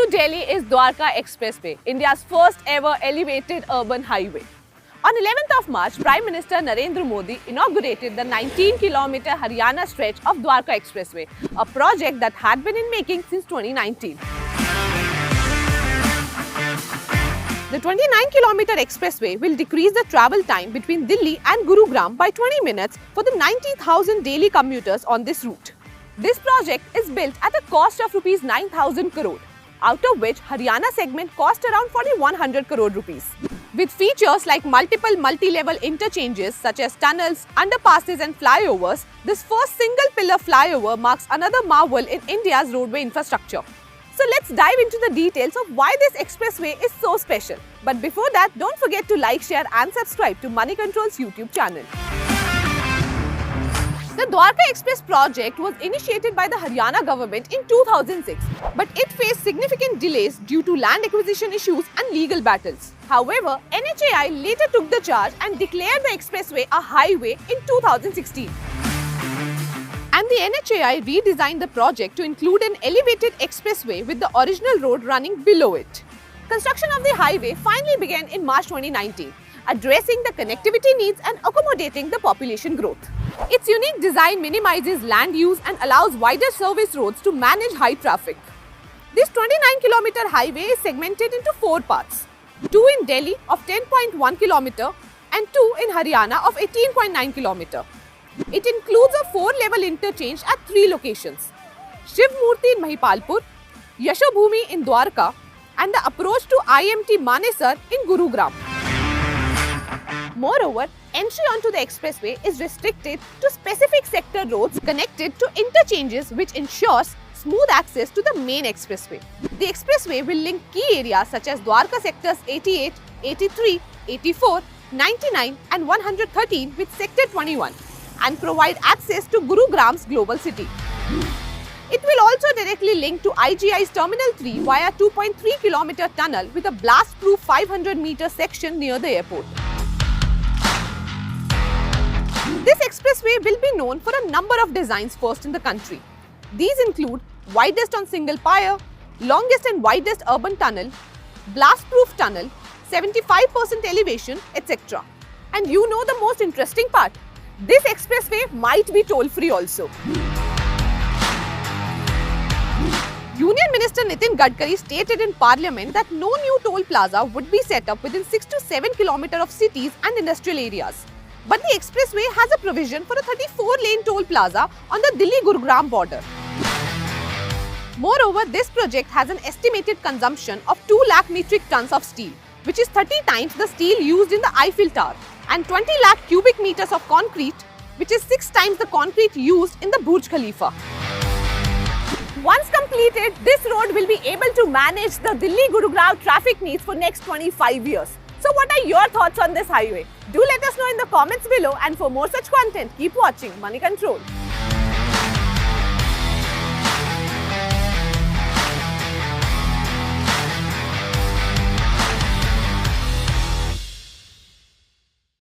New Delhi is Dwarka Expressway, India's first ever elevated urban highway. On 11th of March, Prime Minister Narendra Modi inaugurated the 19-kilometer Haryana stretch of Dwarka Expressway, a project that had been in making since 2019. The 29-kilometer expressway will decrease the travel time between Delhi and Gurugram by 20 minutes for the 90,000 daily commuters on this route. This project is built at a cost of Rs 9,000 crore, out of which Haryana segment cost around 4,100 crore rupees. With features like multiple multi-level interchanges such as tunnels, underpasses and flyovers, this first single-pillar flyover marks another marvel in India's roadway infrastructure. So let's dive into the details of why this expressway is so special. But before that, don't forget to like, share and subscribe to Money Control's YouTube channel. The Dwarka Express project was initiated by the Haryana government in 2006, but it faced significant delays due to land acquisition issues and legal battles. However, NHAI later took the charge and declared the expressway a highway in 2016. And the NHAI redesigned the project to include an elevated expressway with the original road running below it. Construction of the highway finally began in March 2019, addressing the connectivity needs and accommodating the population growth. Its unique design minimizes land use and allows wider service roads to manage high traffic. This 29-kilometer highway is segmented into 4 parts, 2 in Delhi of 10.1 km and 2 in Haryana of 18.9 km. It includes a 4-level interchange at 3 locations, Shiv Murti in Mahipalpur, Yashobhumi in Dwarka and the approach to IMT Manesar in Gurugram. Moreover, entry onto the expressway is restricted to specific sector roads connected to interchanges, which ensures smooth access to the main expressway. The expressway will link key areas such as Dwarka sectors 88, 83, 84, 99 and 113 with sector 21 and provide access to Gurugram's global city. It will also directly link to IGI's Terminal 3 via 2.3 km tunnel with a blast-proof 500-meter section near the airport. This expressway will be known for a number of designs first in the country. These include widest on single pier, longest and widest urban tunnel, blast-proof tunnel, 75% elevation, etc. And you know the most interesting part? This expressway might be toll-free also. Union Minister Nitin Gadkari stated in Parliament that no new toll plaza would be set up within 6 to 7 km of cities and industrial areas. But the expressway has a provision for a 34-lane toll plaza on the Delhi-Gurugram border. Moreover, this project has an estimated consumption of 2 lakh metric tons of steel, which is 30 times the steel used in the Eiffel Tower, and 20 lakh cubic meters of concrete, which is 6 times the concrete used in the Burj Khalifa. Once completed, this road will be able to manage the Delhi-Gurugram traffic needs for next 25 years. So what are your thoughts on this highway? Do let us know in the comments below, and for more such content, keep watching Money Control.